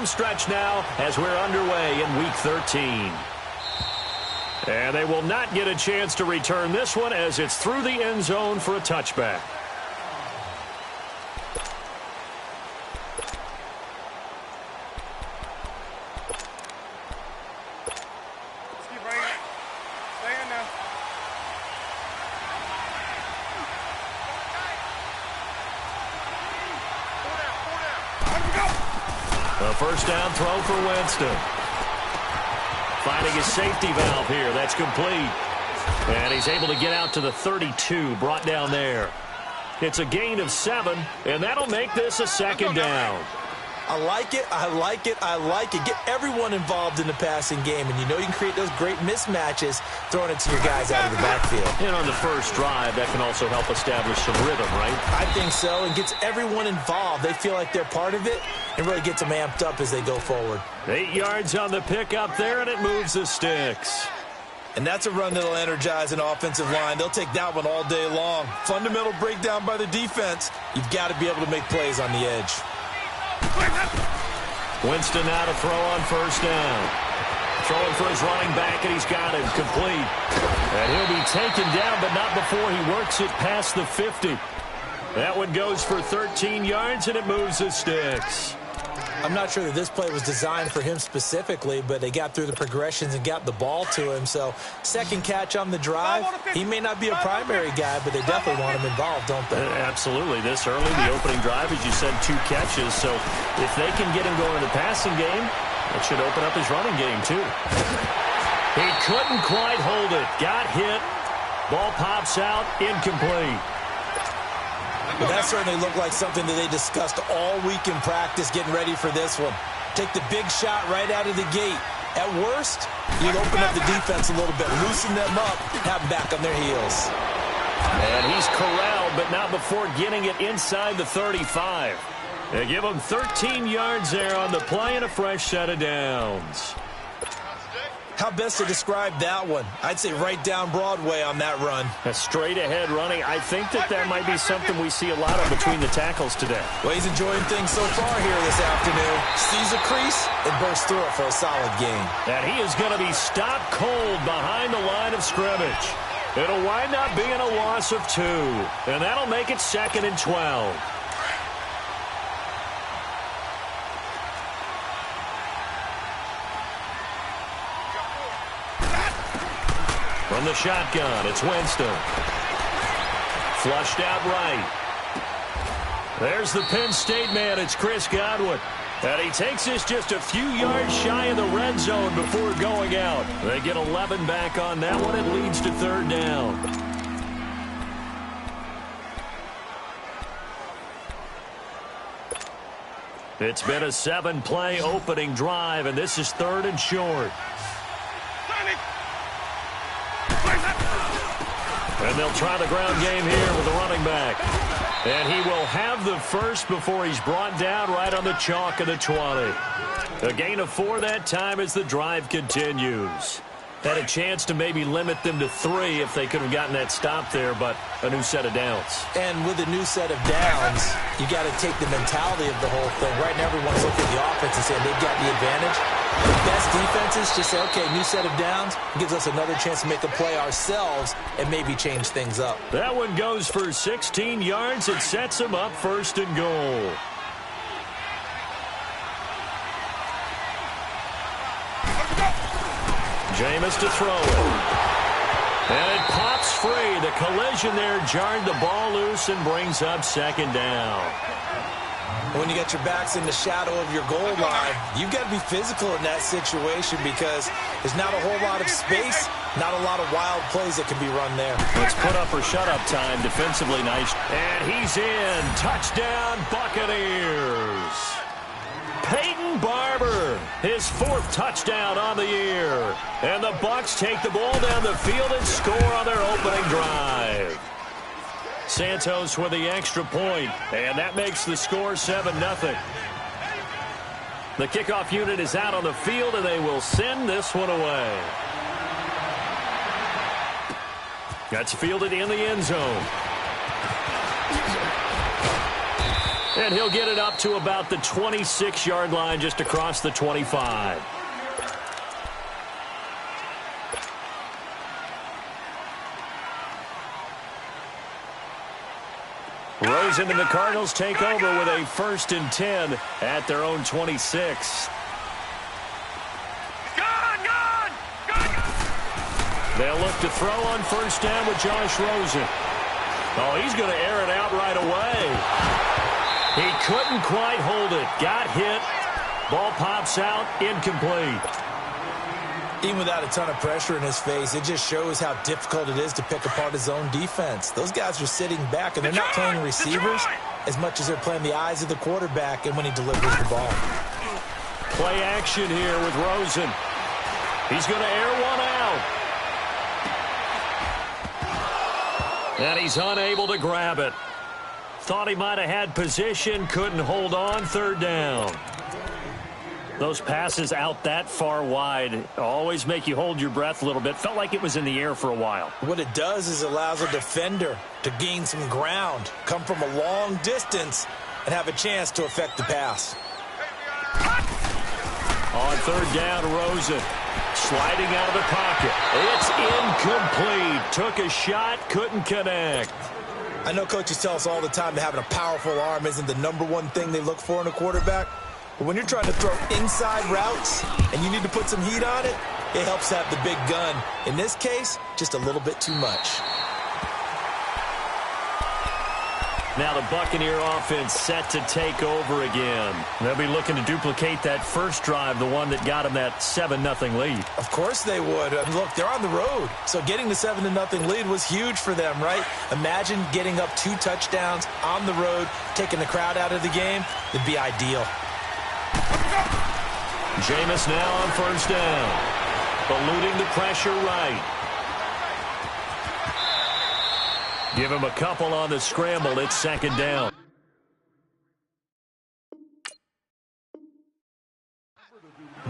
home stretch now as we're underway in Week 13. And they will not get a chance to return this one as it's through the end zone for a touchback. A first down throw for Winston. Finding his safety valve here. That's complete. And he's able to get out to the 32, brought down there. It's a gain of 7, and that'll make this a second down. I like it, I like it, I like it. Get everyone involved in the passing game, and you know you can create those great mismatches throwing it to your guys out of the backfield. And on the first drive, that can also help establish some rhythm, right? I think so, and gets everyone involved. They feel like they're part of it and really gets them amped up as they go forward. 8 yards on the pickup there, and it moves the sticks. And that's a run that'll energize an offensive line. They'll take that one all day long. Fundamental breakdown by the defense. You've got to be able to make plays on the edge. Winston now to throw on first down. Throwing for his running back, and he's got him complete. And he'll be taken down, but not before he works it past the 50. That one goes for 13 yards, and it moves the sticks. I'm not sure that this play was designed for him specifically, but they got through the progressions and got the ball to him. So second catch on the drive. He may not be a primary guy, but they definitely want him involved, don't they? Absolutely. This early, the opening drive, as you said, 2 catches. So if they can get him going in the passing game, it should open up his running game too. He couldn't quite hold it. Got hit. Ball pops out. Incomplete. But that certainly looked like something that they discussed all week in practice getting ready for this one. Take the big shot right out of the gate. At worst, you'll open up the defense a little bit, loosen them up, have them back on their heels. And he's corralled, but not before getting it inside the 35. They give him 13 yards there on the play and a fresh set of downs. How best to describe that one? I'd say right down Broadway on that run. A straight-ahead running. I think that might be something we see a lot of between the tackles today. Well, he's enjoying things so far here this afternoon. Sees a crease and bursts through it for a solid gain. And he is going to be stopped cold behind the line of scrimmage. It'll wind up being a loss of 2. And that'll make it 2nd and 12. From the shotgun, it's Winston. Flushed out right. There's the Penn State man. It's Chris Godwin. And he takes this just a few yards shy of the red zone before going out. They get 11 back on that one. It leads to 3rd down. It's been a 7-play opening drive, and this is 3rd and short. And they'll try the ground game here with the running back. And he will have the first before he's brought down right on the chalk of the 20. A gain of 4 that time as the drive continues. Had a chance to maybe limit them to 3 if they could have gotten that stop there, but a new set of downs. And with a new set of downs, you got to take the mentality of the whole thing. Right now, everyone's looking at the offense and saying they've got the advantage. The best defenses just say, okay, new set of downs, gives us another chance to make a play ourselves and maybe change things up. That one goes for 16 yards. It sets them up 1st and goal. Jameis to throw it. And it pops free. The collision there jarred the ball loose and brings up 2nd down. When you got your backs in the shadow of your goal line, you've got to be physical in that situation because there's not a whole lot of space, not a lot of wild plays that can be run there. Let's put up or shut up time. Defensively nice. And he's in. Touchdown, Buccaneers. Peyton Barber, his 4th touchdown on the year. And the Bucs take the ball down the field and score on their opening drive. Santos with the extra point, and that makes the score 7-0. The kickoff unit is out on the field, and they will send this one away. That's fielded in the end zone. And he'll get it up to about the 26-yard line, just across the 25. Rosen and the Cardinals take over with a 1st and 10 at their own 26. They'll look to throw on 1st down with Josh Rosen. Oh, he's going to air it out right away. He couldn't quite hold it. Got hit. Ball pops out. Incomplete. Even without a ton of pressure in his face, it just shows how difficult it is to pick apart his own defense. Those guys are sitting back, and they're not playing receivers as much as they're playing the eyes of the quarterback and when he delivers the ball. Play action here with Rosen. He's going to air one out. And he's unable to grab it. Thought he might have had position, couldn't hold on. 3rd down. Those passes out that far wide always make you hold your breath a little bit. Felt like it was in the air for a while. What it does is allows a defender to gain some ground, come from a long distance, and have a chance to affect the pass. On 3rd down, Rosen sliding out of the pocket. It's incomplete. Took a shot, couldn't connect. I know coaches tell us all the time that having a powerful arm isn't the #1 thing they look for in a quarterback. But when you're trying to throw inside routes and you need to put some heat on it, it helps have the big gun. In this case, just a little bit too much. Now the Buccaneer offense set to take over again. They'll be looking to duplicate that first drive, the one that got them that 7-0 lead. Of course they would. Look, they're on the road, so getting the 7-0 lead was huge for them, right? Imagine getting up 2 touchdowns on the road, taking the crowd out of the game. It'd be ideal. Jameis now on 1st down. Eluding the pressure right. Give him a couple on the scramble. It's 2nd down.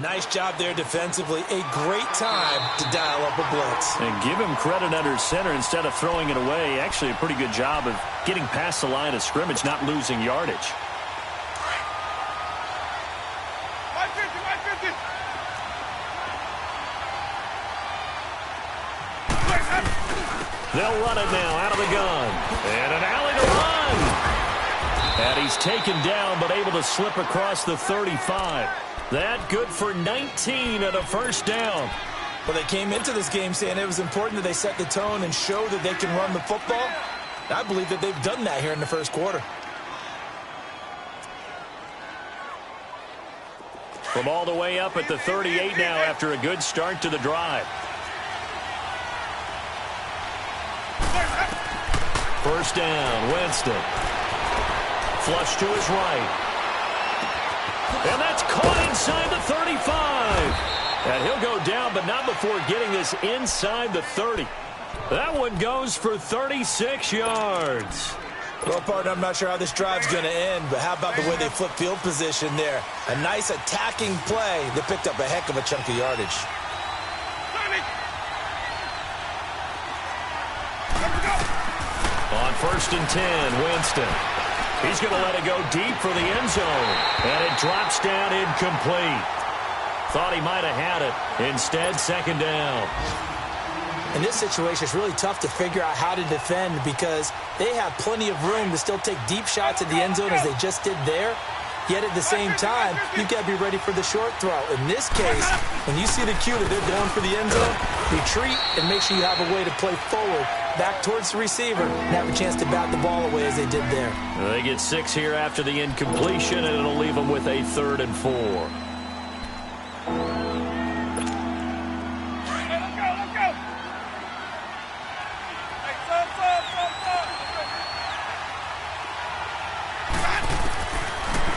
Nice job there defensively. A great time to dial up a blitz. And give him credit under center instead of throwing it away. Actually a pretty good job of getting past the line of scrimmage, not losing yardage. They'll run it now out of the gun. And an alley to run. And he's taken down but able to slip across the 35. That good for 19 at a 1st down. Well, they came into this game saying it was important that they set the tone and show that they can run the football. I believe that they've done that here in the 1st quarter. From all the way up at the 38 now after a good start to the drive. 1st down, Winston. Flush to his right. And that's caught inside the 35. And he'll go down, but not before getting this inside the 30. That one goes for 36 yards. Well, partner, I'm not sure how this drive's going to end, but how about the way they flip field position there? A nice attacking play that picked up a heck of a chunk of yardage. On 1st and 10, Winston. He's going to let it go deep for the end zone. And it drops down incomplete. Thought he might have had it. Instead, 2nd down. In this situation, it's really tough to figure out how to defend because they have plenty of room to still take deep shots at the end zone as they just did there. Yet at the same time, you've got to be ready for the short throw. In this case, when you see the cue that they're going for the end zone, retreat and make sure you have a way to play forward, back towards the receiver, and have a chance to bat the ball away as they did there. They get 6 here after the incompletion, and it'll leave them with a 3rd and 4.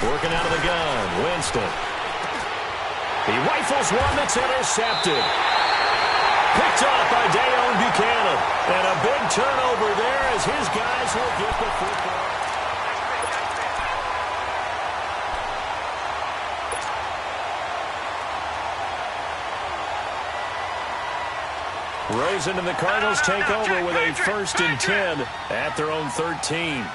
Working out of the gun, Winston. He rifles one that's intercepted. Picked off by Dayon Buchanan. And a big turnover there as his guys will get the football. Rosen and the Cardinals take over with a 1st and 10 at their own 13.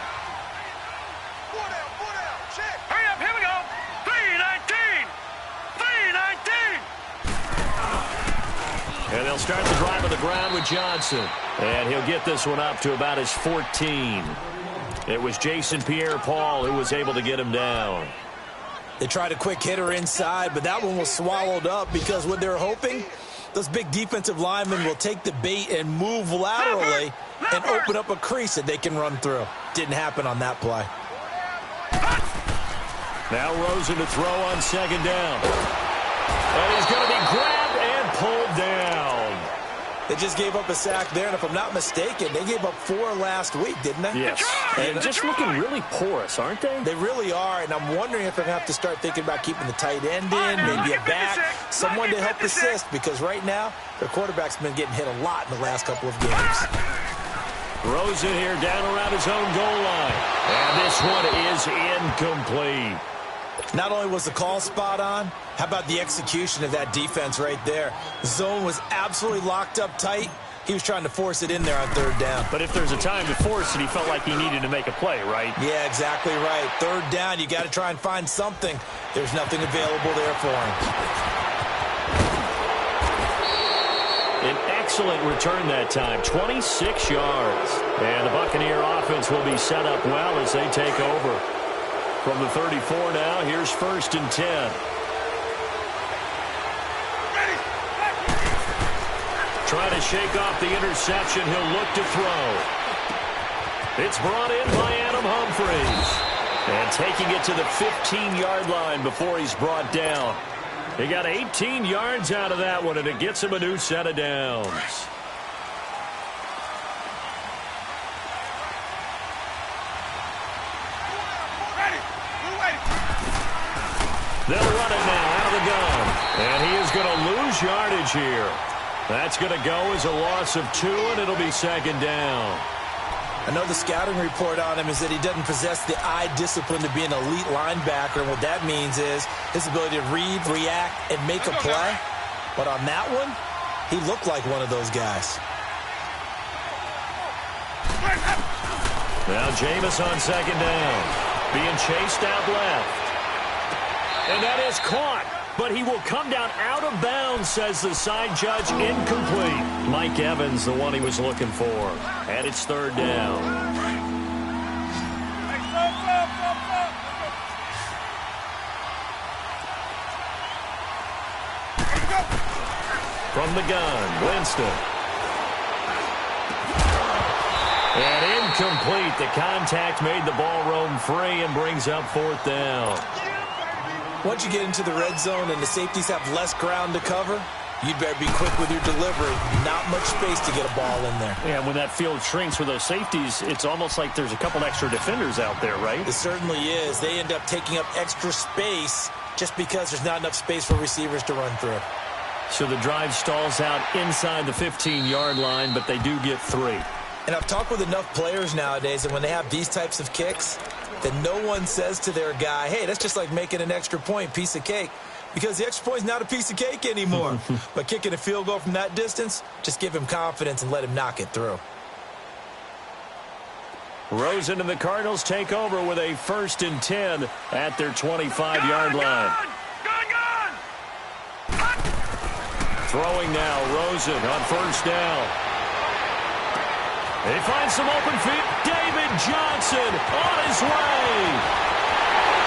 they'll start the drive on the ground with Johnson. And he'll get this one up to about his 14. It was Jason Pierre-Paul who was able to get him down. They tried a quick hitter inside, but that one was swallowed up because what they're hoping, those big defensive linemen will take the bait and move laterally and open up a crease that they can run through. Didn't happen on that play. Now Rosen to throw on second down. And he's going to be grabbed and pulled down. They just gave up a sack there, and if I'm not mistaken, they gave up 4 last week, didn't they? Yes. And just looking really porous, aren't they? They really are, and I'm wondering if they're going to have to start thinking about keeping the tight end in, maybe a back, someone to help assist, because right now, their quarterback's been getting hit a lot in the last couple of games. Rosen here down around his own goal line. And this one is incomplete. Not only was the call spot on, how about the execution of that defense right there? The zone was absolutely locked up tight. He was trying to force it in there on third down. But if there's a time to force it, he felt like he needed to make a play, right? Yeah, exactly right. Third down, you got to try and find something. There's nothing available there for him. An excellent return that time, 26 yards. And the Buccaneer offense will be set up well as they take over. From the 34 now, here's 1st and 10. Trying to shake off the interception. He'll look to throw. It's brought in by Adam Humphries. And taking it to the 15-yard line before he's brought down. He got 18 yards out of that one, and it gets him a new set of downs. They'll run it now out of the gun. And he is going to lose yardage here. That's going to go as a loss of 2, and it'll be second down. I know the scouting report on him is that he doesn't possess the eye discipline to be an elite linebacker. And what that means is his ability to read, react, and make a play. But on that one, he looked like one of those guys. Now Jameis on second down. Being chased out left. And that is caught. But he will come down out of bounds, says the side judge. Incomplete. Mike Evans, the one he was looking for. And it's third down. From the gun, Winston. And incomplete. The contact made the ball roam free and brings up 4th down. Once you get into the red zone and the safeties have less ground to cover, you'd better be quick with your delivery. Not much space to get a ball in there. Yeah, when that field shrinks with those safeties, it's almost like there's a couple extra defenders out there, right? It certainly is. They end up taking up extra space just because there's not enough space for receivers to run through. So the drive stalls out inside the 15-yard line, but they do get 3. And I've talked with enough players nowadays, and when they have these types of kicks, that no one says to their guy, hey, that's just like making an extra point, piece of cake. Because the extra point is not a piece of cake anymore. But kicking a field goal from that distance, just give him confidence and let him knock it through. Rosen and the Cardinals take over with a 1st and 10 at their 25-yard line. Throwing now, Rosen on 1st down. He finds some open feet. David Johnson on his way.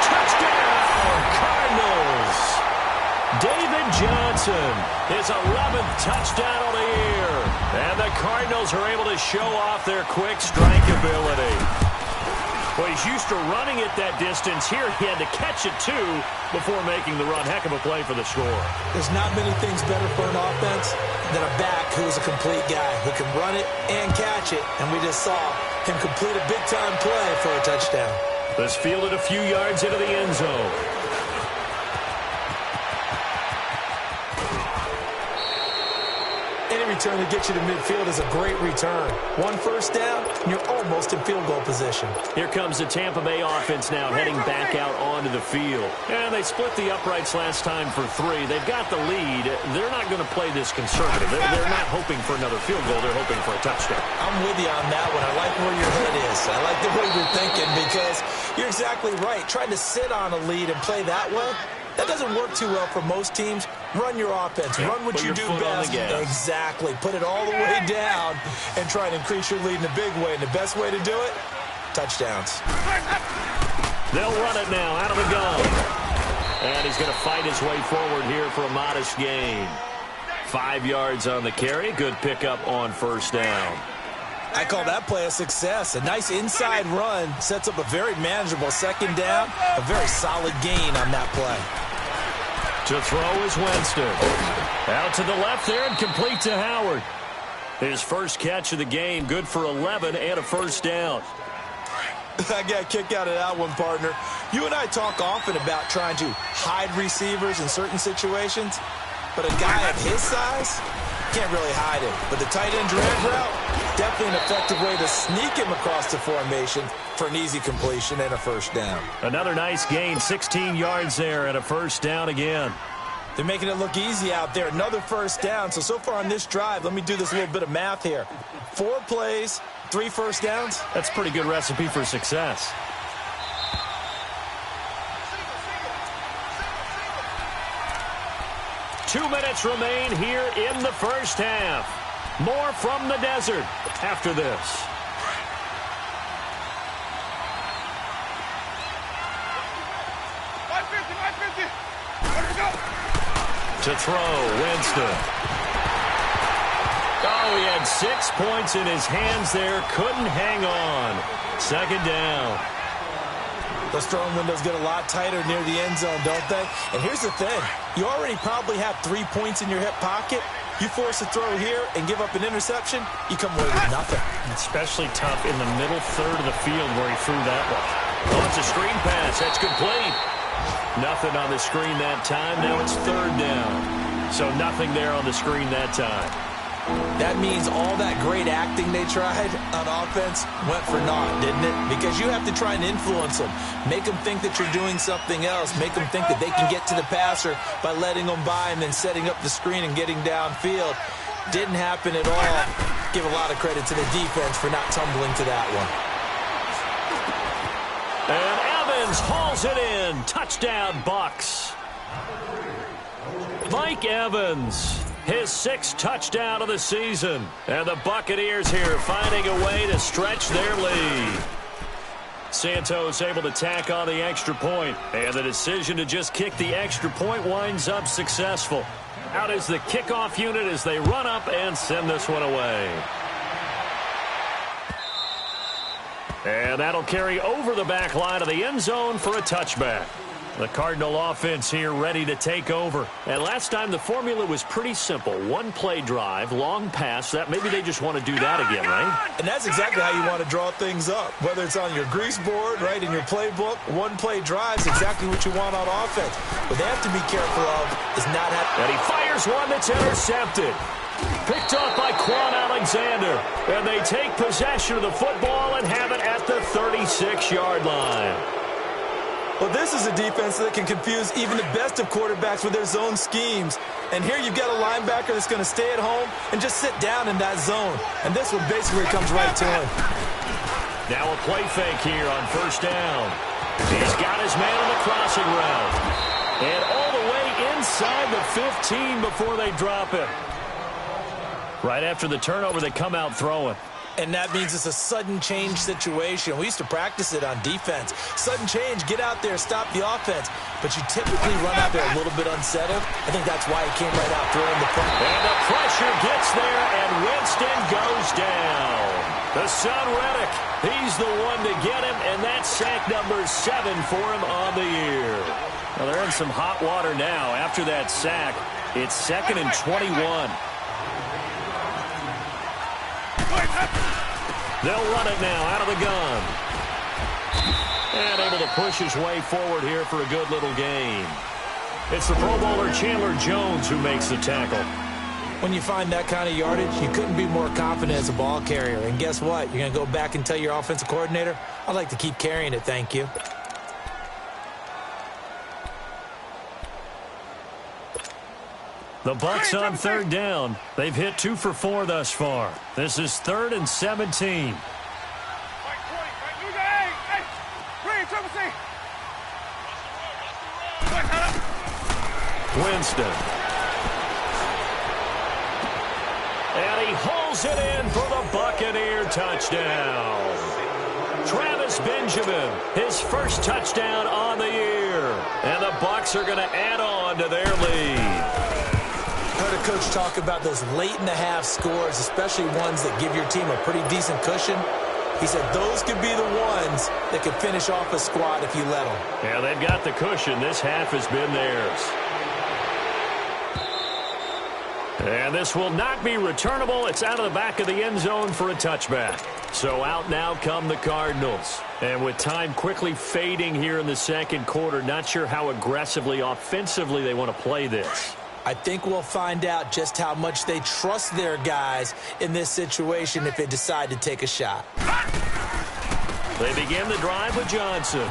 Touchdown, Cardinals. David Johnson, his 11th touchdown of the year. And the Cardinals are able to show off their quick strike ability. Well, he's used to running it that distance. Here he had to catch it, too, before making the run. Heck of a play for the score. There's not many things better for an offense than a back who is a complete guy who can run it and catch it. And we just saw him complete a big-time play for a touchdown. This fielded a few yards into the end zone. Any return that gets you to midfield is a great return. 1 first down, and you're almost in field goal position. Here comes the Tampa Bay offense now heading back out onto the field. And they split the uprights last time for 3. They've got the lead. They're not going to play this conservative. They're not hoping for another field goal. They're hoping for a touchdown. I'm with you on that one. I like where your head is. I like the way you're thinking because you're exactly right. Trying to sit on a lead and play that way, That doesn't work too well for most teams. Run your offense. Run what you do best. Exactly. Put it all the way down and try and increase your lead in a big way. And the best way to do it, touchdowns. They'll run it now out of the gun. And he's going to fight his way forward here for a modest gain. 5 yards on the carry. Good pickup on first down. I call that play a success. A nice inside run sets up a very manageable second down. A very solid gain on that play. To throw is Winston. Out to the left there and complete to Howard. His first catch of the game, good for 11 and a first down. I got a kick out of that one, partner. You and I talk often about trying to hide receivers in certain situations, but a guy of his size can't really hide him. But the tight end drag route, definitely an effective way to sneak him across the formation for an easy completion and a first down. Another nice gain, 16 yards there and a first down again. They're making it look easy out there. Another first down. So far on this drive, let me do this little bit of math here. 4 plays, 3 first downs. That's a pretty good recipe for success. Two minutes remain here in the first half. More from the desert after this. To throw, Winston. Oh, he had 6 points in his hands there. Couldn't hang on. Second down. Those throwing windows get a lot tighter near the end zone, don't they? And here's the thing. You already probably have 3 points in your hip pocket. You force a throw here and give up an interception, you come away with nothing. Especially tough in the middle third of the field where he threw that one. Oh, it's a screen pass. That's complete. Nothing on the screen that time. Now it's third down. So nothing there on the screen that time. That means all that great acting they tried on offense went for naught, didn't it? Because you have to try and influence them. Make them think that you're doing something else. Make them think that they can get to the passer by letting them by and then setting up the screen and getting downfield. Didn't happen at all. Give a lot of credit to the defense for not tumbling to that one. And Evans hauls it in. Touchdown, Bucks. Mike Evans. His 6th touchdown of the season. And the Buccaneers here finding a way to stretch their lead. Santos able to tack on the extra point. And the decision to just kick the extra point winds up successful. Out is the kickoff unit as they run up and send this one away. And that'll carry over the back line of the end zone for a touchback. The Cardinal offense here ready to take over. And last time the formula was pretty simple. 1 play drive, long pass. That maybe they just want to do that again, right? And that's exactly how you want to draw things up. Whether it's on your grease board, right, in your playbook, 1 play drive is exactly what you want on offense. What they have to be careful of is not having... And he fires one that's intercepted. Picked off by Quan Alexander. And they take possession of the football and have it at the 36-yard line. Well, this is a defense that can confuse even the best of quarterbacks with their zone schemes. And here you've got a linebacker that's going to stay at home and just sit down in that zone. And this one basically comes right to him. Now a play fake here on first down. He's got his man on the crossing route. And all the way inside the 15 before they drop it. Right after the turnover, they come out throwing. And that means it's a sudden change situation. We used to practice it on defense. Sudden change, get out there, stop the offense. But you typically run out there a little bit unsettled. I think that's why he came right out throwing the front. And the pressure gets there, and Winston goes down. The son Reddick, he's the one to get him, and that's sack number 7 for him on the year. Well, they're in some hot water now. After that sack, it's 2nd and 21. They'll run it now out of the gun. And able to push his way forward here for a good little gain. It's the Pro Bowler Chandler Jones who makes the tackle. When you find that kind of yardage, you couldn't be more confident as a ball carrier. And guess what? You're going to go back and tell your offensive coordinator, I'd like to keep carrying it, thank you. The Bucs on third down. They've hit 2 for 4 thus far. This is 3rd and 17. Winston. And he holds it in for the Buccaneer touchdown. Travis Benjamin, his first touchdown on the year. And the Bucs are going to add on to their lead. Heard a coach talk about those late-in-the-half scores, especially ones that give your team a pretty decent cushion. He said those could be the ones that could finish off a squad if you let them. Yeah, they've got the cushion. This half has been theirs. And this will not be returnable. It's out of the back of the end zone for a touchback. So out now come the Cardinals. And with time quickly fading here in the second quarter, not sure how aggressively, offensively they want to play this. I think we'll find out just how much they trust their guys in this situation if they decide to take a shot. They begin the drive with Johnson.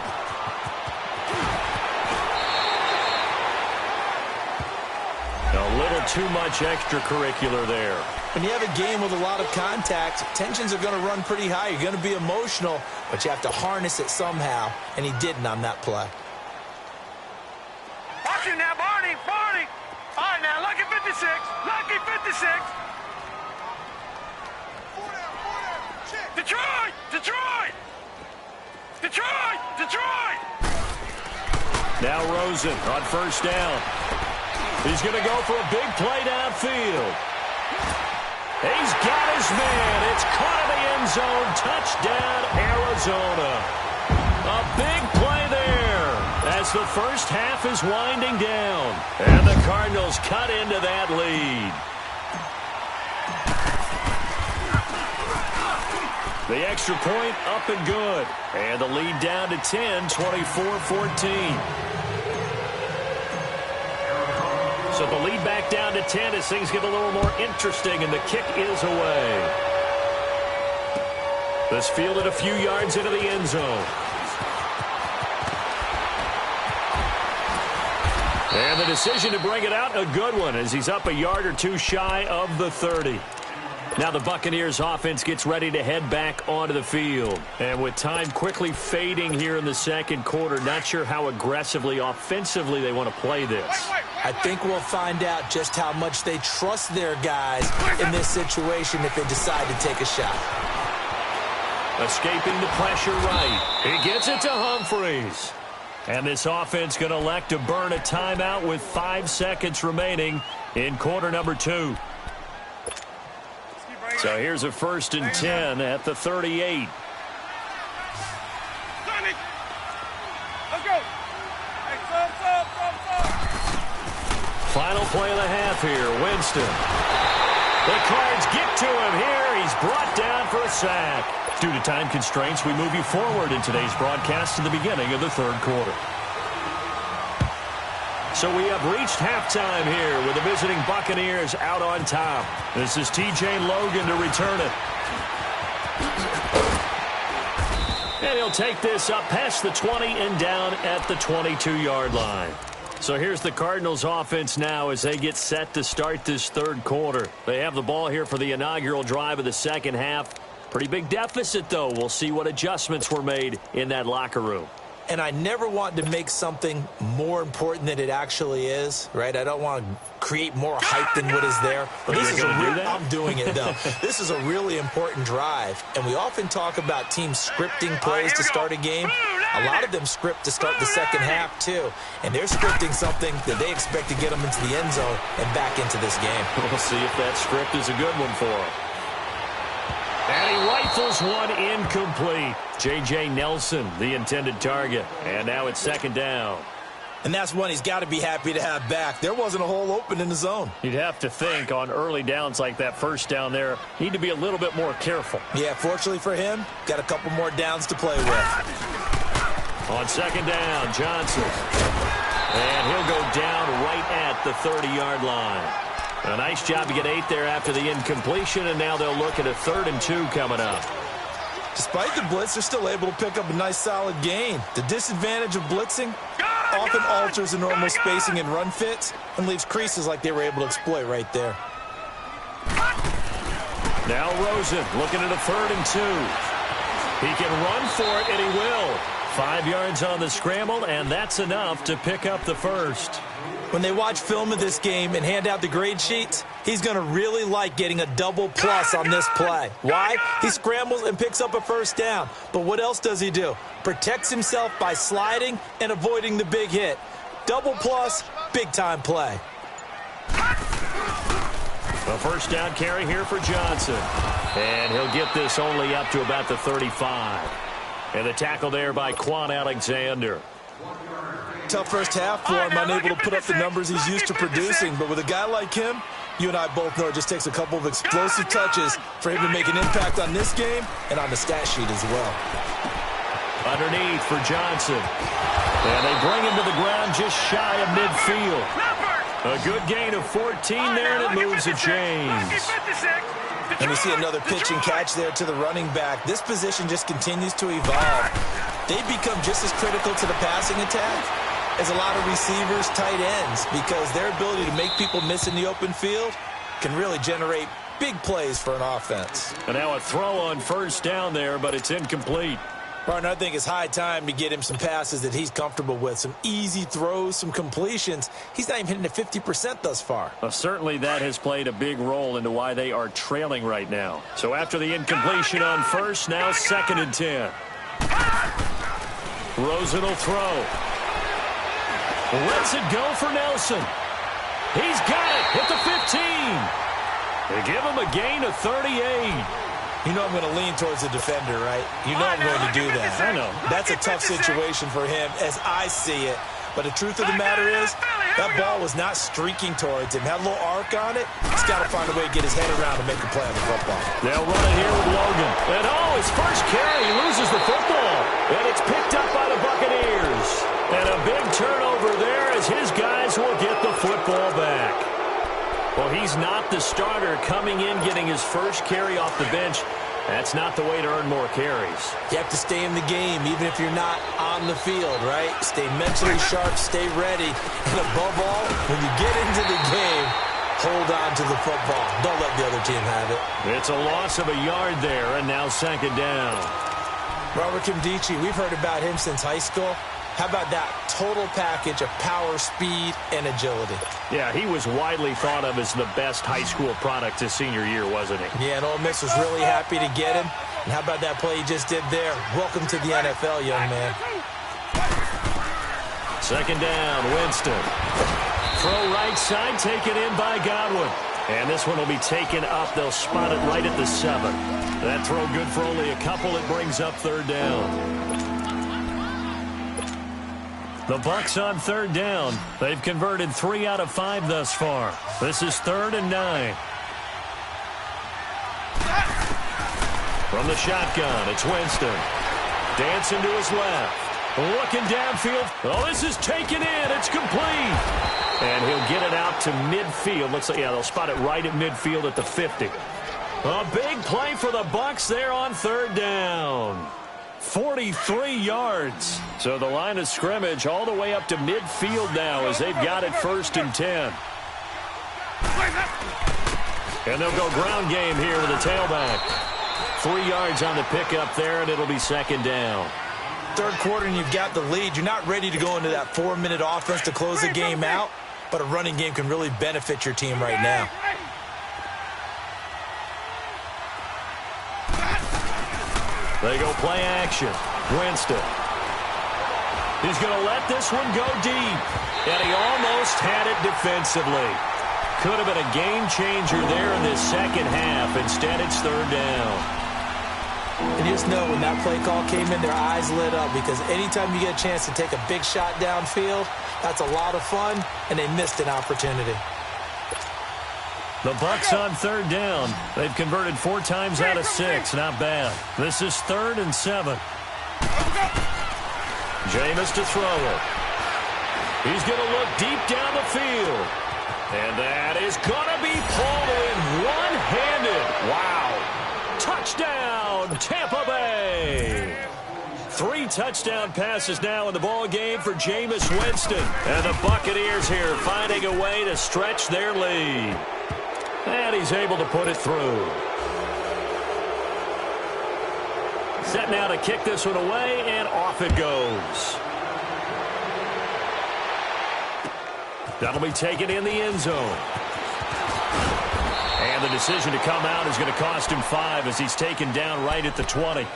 A little too much extracurricular there. When you have a game with a lot of contact, tensions are going to run pretty high. You're going to be emotional, but you have to harness it somehow, and he didn't on that play. Watch it now, Barney, Barney. All right, now, lucky 56, lucky 56. Detroit, Detroit, Detroit, Detroit. Now Rosen on first down. He's going to go for a big play downfield. He's got his man. It's caught in the end zone. Touchdown, Arizona. A big play there as the first half is winding down. And the Cardinals cut into that lead. The extra point up and good. And the lead down to 10, 24-14. So the lead back down to 10 as things get a little more interesting, and the kick is away. This fielded a few yards into the end zone. And the decision to bring it out, a good one, as he's up a yard or two shy of the 30. Now the Buccaneers offense gets ready to head back onto the field. And with time quickly fading here in the second quarter, not sure how aggressively, offensively they want to play this. I think we'll find out just how much they trust their guys in this situation if they decide to take a shot. Escaping the pressure right. He gets it to Humphreys. And this offense going to elect to burn a timeout with 5 seconds remaining in quarter number 2. So here's a 1st and 10 at the 38. Let's go. Final play of the half here, Winston. The Cards get to him here. He's brought down for a sack. Due to time constraints, we move you forward in today's broadcast to the beginning of the third quarter. So we have reached halftime here with the visiting Buccaneers out on top. This is T.J. Logan to return it. And he'll take this up past the 20 and down at the 22-yard line. So here's the Cardinals offense now as they get set to start this third quarter. They have the ball here for the inaugural drive of the second half. Pretty big deficit, though. We'll see what adjustments were made in that locker room. And I never want to make something more important than it actually is, right? I don't want to create more hype than what is there. But this is I'm doing it, though. This is a really important drive. And we often talk about teams scripting plays to start a game. A lot of them script to start the second half, too. And they're scripting something that they expect to get them into the end zone and back into this game. We'll see if that script is a good one for them. And he rifles one incomplete. J.J. Nelson, the intended target. And now it's second down. And that's one he's got to be happy to have back. There wasn't a hole open in the zone. You'd have to think on early downs like that first down there, need to be a little bit more careful. Yeah, fortunately for him, got a couple more downs to play with. On second down, Johnson. And he'll go down right at the 30-yard line. A nice job to get 8 there after the incompletion, and now they'll look at a 3rd and 2 coming up. Despite the blitz, they're still able to pick up a nice solid gain. The disadvantage of blitzing often alters the normal spacing and run fits and leaves creases like they were able to exploit right there. Now Rosen looking at a 3rd and 2. He can run for it, and he will. 5 yards on the scramble, and that's enough to pick up the first. When they watch film of this game and hand out the grade sheets, he's going to really like getting a double plus on this play. Why? He scrambles and picks up a first down. But what else does he do? Protects himself by sliding and avoiding the big hit. Double plus, big-time play. A first down carry here for Johnson. And he'll get this only up to about the 35. And the tackle there by Quan Alexander. Tough first half for him, unable to put up the numbers he's used to producing. But with a guy like him, you and I both know it just takes a couple of explosive touches for him to make an impact on this game and on the stat sheet as well. Underneath for Johnson. And they bring him to the ground just shy of midfield. A good gain of 14 there, and it moves the chains. And we see another pitch and catch there to the running back. This position just continues to evolve. They become just as critical to the passing attack as a lot of receivers, tight ends, because their ability to make people miss in the open field can really generate big plays for an offense. And now a throw on first down there, but it's incomplete. Partner, I think it's high time to get him some passes that he's comfortable with, some easy throws, some completions. He's not even hitting at 50% thus far. Certainly that has played a big role into why they are trailing right now. So after the incompletion on first, now 2nd and 10. Rosen will throw. Lets it go for Nelson. He's got it at the 15. They give him a gain of 38. You know I'm going to lean towards the defender, right? You know I'm going to do that. I know. That's a tough situation for him as I see it. But the truth of the matter is, that ball was not streaking towards him. Had a little arc on it. He's got to find a way to get his head around and make a play on the football. They'll run it here with Logan. And his first carry, he loses the football. And it's picked up by the Buccaneers. And a big turnover there as his guys will get the football back. Well, he's not the starter coming in, getting his first carry off the bench. That's not the way to earn more carries. You have to stay in the game, even if you're not on the field, right? Stay mentally sharp, stay ready. And above all, when you get into the game, hold on to the football. Don't let the other team have it. It's a loss of a yard there, and now 2nd down. Robert Kimdichie, we've heard about him since high school. How about that total package of power, speed, and agility? Yeah, he was widely thought of as the best high school product his senior year, wasn't he? Yeah, and Ole Miss was really happy to get him. And how about that play he just did there? Welcome to the NFL, young man. 2nd down, Winston. Throw right side, taken in by Godwin. And this one will be taken up. They'll spot it right at the 7. That throw good for only a couple. It brings up 3rd down. The Bucs on 3rd down. They've converted 3 out of 5 thus far. This is 3rd and 9. From the shotgun, it's Winston. Dancing to his left. Looking downfield. Oh, this is taken in. It's complete. And he'll get it out to midfield. Looks like, yeah, they'll spot it right at midfield at the 50. A big play for the Bucs there on 3rd down. 43 yards. So the line of scrimmage all the way up to midfield now as they've got it 1st and 10. And they'll go ground game here with a tailback. 3 yards on the pickup there, and it'll be 2nd down. 3rd quarter, and you've got the lead. You're not ready to go into that 4-minute offense to close the game out, but a running game can really benefit your team right now. They go play action. Winston. He's going to let this one go deep. And he almost had it defensively. Could have been a game changer there in this 2nd half. Instead, it's 3rd down. And you just know when that play call came in, their eyes lit up, because anytime you get a chance to take a big shot downfield, that's a lot of fun, and they missed an opportunity. The Bucs on 3rd down. They've converted 4 times out of 6. Not bad. This is 3rd and 7. Jameis to throw it. He's going to look deep down the field. And that is going to be pulled in one-handed. Wow. Touchdown, Tampa Bay. 3 touchdown passes now in the ball game for Jameis Winston. And the Buccaneers here finding a way to stretch their lead. And he's able to put it through. Setting now to kick this one away, and off it goes. That'll be taken in the end zone. And the decision to come out is going to cost him 5 as he's taken down right at the 20.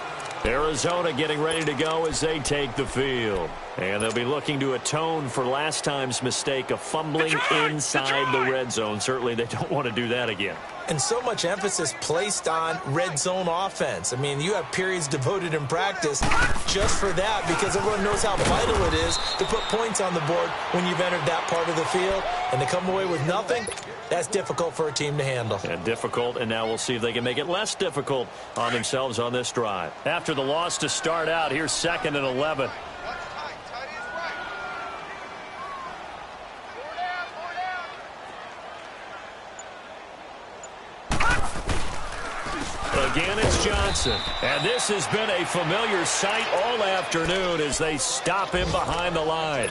Arizona getting ready to go as they take the field. And they'll be looking to atone for last time's mistake of fumbling inside the red zone. Certainly they don't want to do that again. And so much emphasis placed on red zone offense. I mean, you have periods devoted in practice just for that because everyone knows how vital it is to put points on the board when you've entered that part of the field. And to come away with nothing, that's difficult for a team to handle. And difficult, and now we'll see if they can make it less difficult on themselves on this drive. After the loss to start out, here's 2nd and 11. Again, it's Johnson. And this has been a familiar sight all afternoon as they stop him behind the line.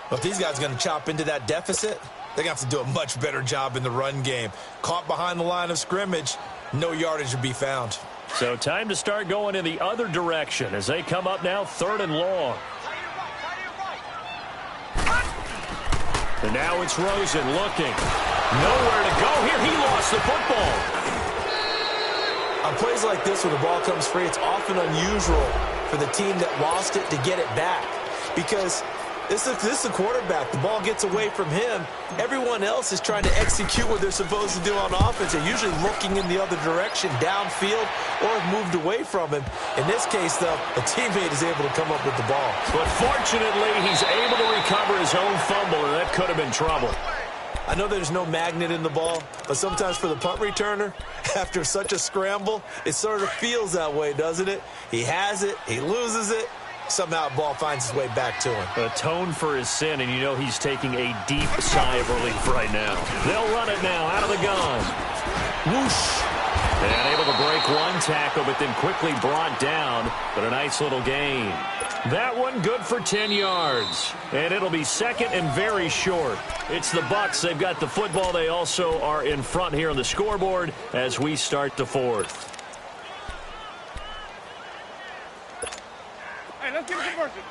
But if these guys are going to chop into that deficit, they're going to have to do a much better job in the run game. Caught behind the line of scrimmage, no yardage to be found. So time to start going in the other direction as they come up now 3rd and long. And now it's Rosen looking. Nowhere to go here. He lost the football. On plays like this, when the ball comes free, it's often unusual for the team that lost it to get it back. Because this is a quarterback. The ball gets away from him. Everyone else is trying to execute what they're supposed to do on offense. They're usually looking in the other direction, downfield, or have moved away from him. In this case, though, a teammate is able to come up with the ball. But fortunately, he's able to recover his own fumble, and that could have been trouble. I know there's no magnet in the ball, but sometimes for the punt returner, after such a scramble, it sort of feels that way, doesn't it? He has it, he loses it, somehow the ball finds its way back to him. Atone for his sin, and you know he's taking a deep sigh of relief right now. They'll run it now out of the gun. Whoosh. And able to break one tackle, but then quickly brought down, but a nice little gain. That one good for 10 yards. And it'll be 2nd and very short. It's the Bucs. They've got the football. They also are in front here on the scoreboard as we start the 4th. Hey, let's get a conversion.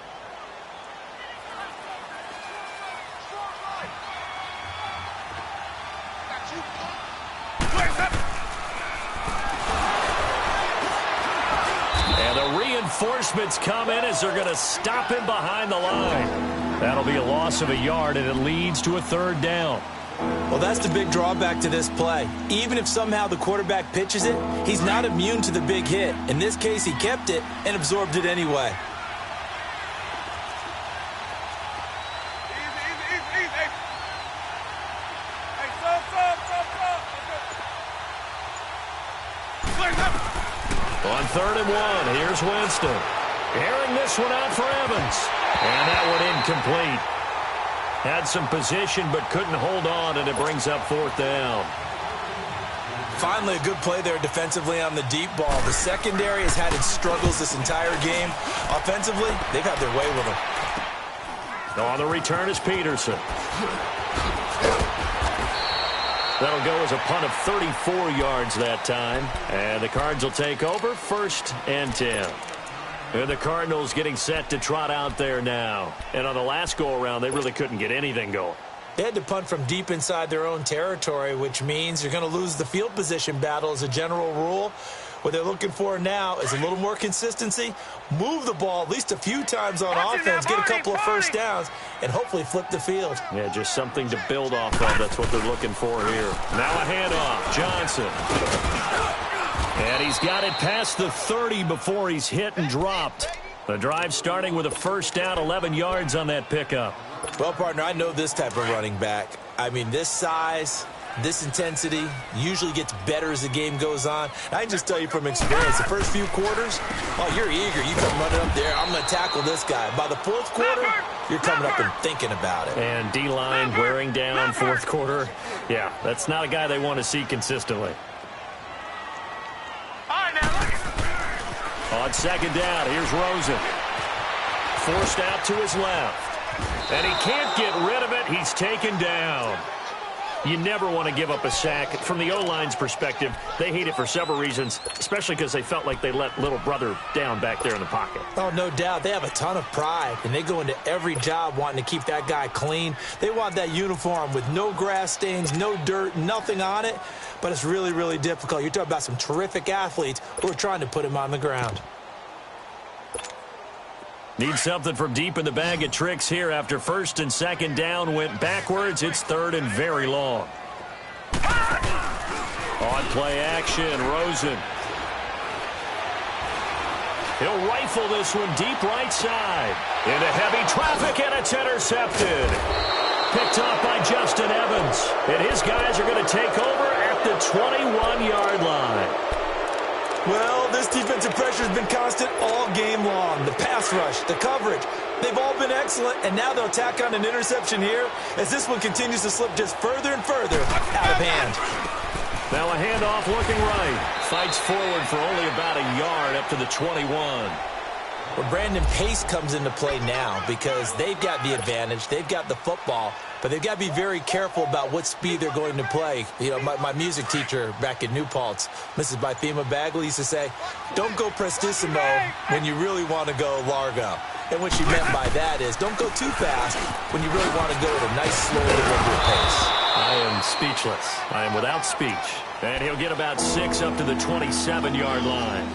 And the reinforcements come in as they're going to stop him behind the line. That'll be a loss of a yard, and it leads to a 3rd down. Well, that's the big drawback to this play. Even if somehow the quarterback pitches it, he's not immune to the big hit. In this case, he kept it and absorbed it anyway. On 3rd and 1, here's Winston. Airing this one out for Evans. And that one incomplete. Had some position but couldn't hold on, and it brings up 4th down. Finally, a good play there defensively on the deep ball. The secondary has had its struggles this entire game. Offensively, they've had their way with them. On the return is Peterson. That'll go as a punt of 34 yards that time. And the Cards will take over 1st and 10. And the Cardinals getting set to trot out there now. And on the last go-around, they really couldn't get anything going. They had to punt from deep inside their own territory, which means you're going to lose the field position battle as a general rule. What they're looking for now is a little more consistency, move the ball at least a few times on offense, get a couple of first downs, and hopefully flip the field. Yeah, just something to build off of. That's what they're looking for here. Now a handoff. Johnson. And he's got it past the 30 before he's hit and dropped. The drive starting with a 1st down, 11 yards on that pickup. Well, partner, I know this type of running back. I mean, this size, this intensity usually gets better as the game goes on. I can just tell you from experience, the first few quarters, oh, you're eager. You come running up there, I'm going to tackle this guy. By the 4th quarter, you're coming up and thinking about it. And D-line wearing down 4th quarter. Yeah, that's not a guy they want to see consistently. On 2nd down, here's Rosen. Forced out to his left. And he can't get rid of it. He's taken down. You never want to give up a sack. From the O-line's perspective, they hate it for several reasons, especially because they felt like they let little brother down back there in the pocket. Oh, no doubt. They have a ton of pride, and they go into every job wanting to keep that guy clean. They want that uniform with no grass stains, no dirt, nothing on it, but it's really, really difficult. You're talking about some terrific athletes who are trying to put him on the ground. Need something from deep in the bag of tricks here after first and second down went backwards. It's third and very long. On play action, Rosen. He'll rifle this one deep right side. Into heavy traffic, and it's intercepted. Picked off by Justin Evans. And his guys are going to take over at the 21-yard line. Well, this defensive pressure has been constant all game long. The pass rush, the coverage, they've all been excellent, and now they'll tack on an interception here as this one continues to slip just further and further out of hand. Now a handoff looking right. Fights forward for only about a yard up to the 21. Well, Brandon, pace comes into play now because they've got the advantage. They've got the football, but they've got to be very careful about what speed they're going to play. You know, my music teacher back in New Paltz, Mrs. Bythema Bagley, used to say, don't go prestissimo when you really want to go largo. And what she meant by that is don't go too fast when you really want to go at a nice, slow, deliberate pace. I am speechless. I am without speech. And he'll get about 6 up to the 27-yard line.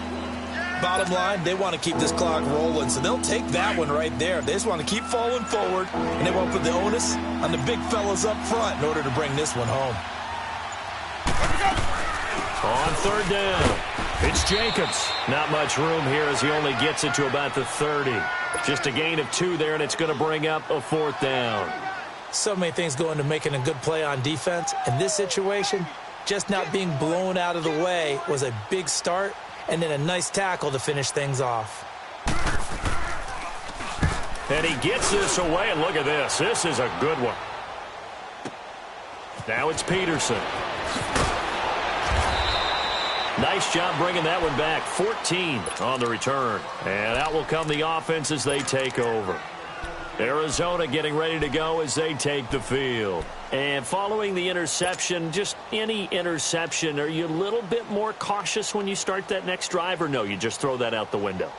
Bottom line, they want to keep this clock rolling, so they'll take that one right there. They just want to keep falling forward, and they want to put the onus on the big fellas up front in order to bring this one home. On third down, it's Jacobs. Not much room here as he only gets it to about the 30. Just a gain of 2 there, and it's going to bring up a 4th down. So many things go into making a good play on defense. In this situation, just not being blown out of the way was a big start, and then a nice tackle to finish things off. And he gets this away, and look at this. This is a good one. Now it's Peterson. Nice job bringing that one back. 14 on the return. And out will come the offense as they take over. Arizona getting ready to go as they take the field. And following the interception, just any interception, are you a little bit more cautious when you start that next drive, or no, you just throw that out the window?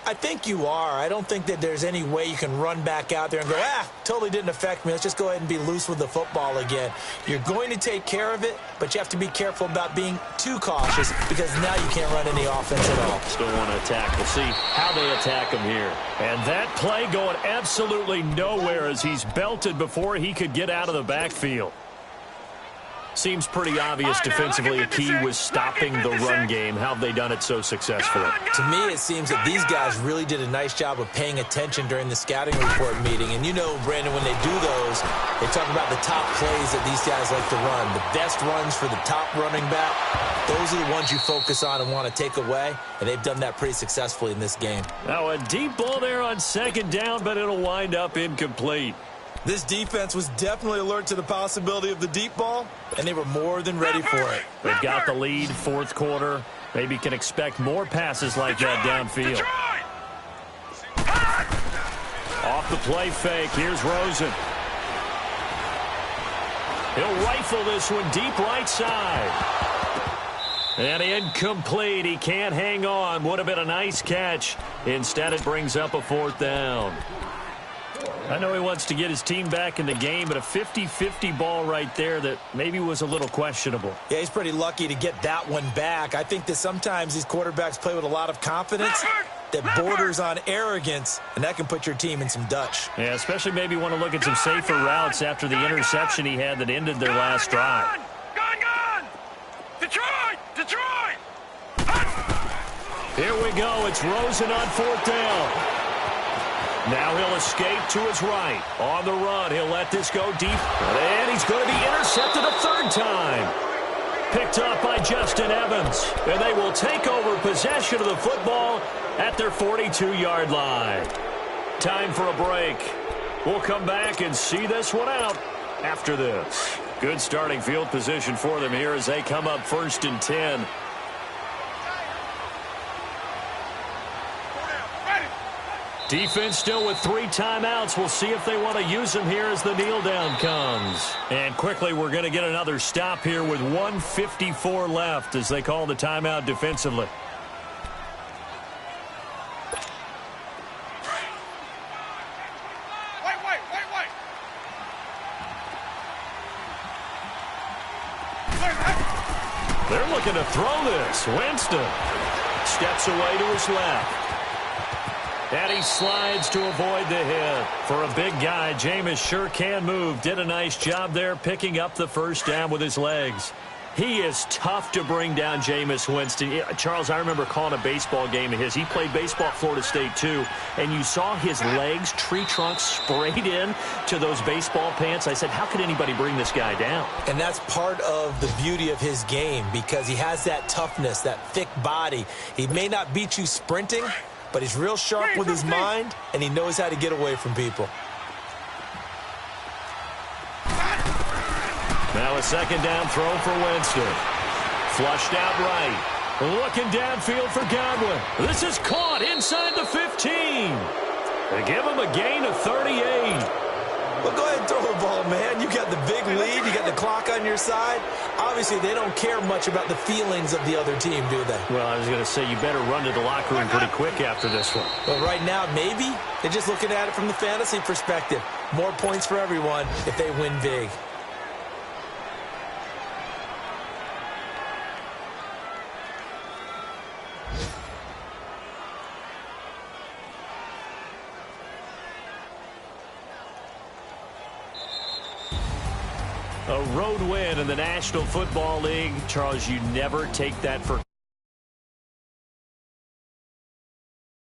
I think you are. I don't think that there's any way you can run back out there and go, totally didn't affect me. Let's just go ahead and be loose with the football again. You're going to take care of it, but you have to be careful about being too cautious because now you can't run any offense at all. Still want to attack. We'll see how they attack him here. And that play going absolutely nowhere as he's belted before he could get out of the backfield. Seems pretty obvious defensively a key was stopping the run game. How have they done it so successfully? To me, it seems that these guys really did a nice job of paying attention during the scouting report meeting. And you know, Brandon, when they do those, they talk about the top plays that these guys like to run. The best runs for the top running back, those are the ones you focus on and want to take away. And they've done that pretty successfully in this game. Now a deep ball there on second down, but it'll wind up incomplete. This defense was definitely alert to the possibility of the deep ball, and they were more than ready for it. They've got the lead, fourth quarter. Maybe can expect more passes like that downfield. Off the play fake, here's Rosen. He'll rifle this one deep right side. And incomplete. He can't hang on. Would have been a nice catch. Instead, it brings up a 4th down. I know he wants to get his team back in the game, but a 50-50 ball right there that maybe was a little questionable. Yeah, he's pretty lucky to get that one back. I think that sometimes these quarterbacks play with a lot of confidence that borders on arrogance, and that can put your team in some Dutch. Yeah, especially maybe want to look at some safer routes after the interception he had that ended their last drive. Gone! Detroit! Here we go. It's Rosen on 4th down. Now he'll escape to his right. On the run, he'll let this go deep. And he's going to be intercepted a 3rd time. Picked up by Justin Evans. And they will take over possession of the football at their 42-yard line. Time for a break. We'll come back and see this one out after this. Good starting field position for them here as they come up 1st and 10. Defense still with 3 timeouts. We'll see if they want to use them here as the kneel down comes. And quickly, we're going to get another stop here with 1:54 left as they call the timeout defensively. They're looking to throw this. Winston steps away to his left. And he slides to avoid the hit. For a big guy, Jameis sure can move. Did a nice job there picking up the first down with his legs. He is tough to bring down, Jameis Winston. Charles, I remember calling a baseball game of his. He played baseball at Florida State, too. And you saw his legs, tree trunks, sprayed in to those baseball pants. I said, how could anybody bring this guy down? And that's part of the beauty of his game because he has that toughness, that thick body. He may not beat you sprinting, but he's real sharp with his mind, and he knows how to get away from people. Now a second down throw for Winston. Flushed out right. Looking downfield for Godwin. This is caught inside the 15. They give him a gain of 38. Well, go ahead and throw the ball, man. You got the big lead. You got the clock on your side. Obviously, they don't care much about the feelings of the other team, do they? Well, I was going to say you better run to the locker room pretty quick after this one. But right now, maybe they're just looking at it from the fantasy perspective. More points for everyone if they win big. A road win in the National Football League. Charles, you never take that for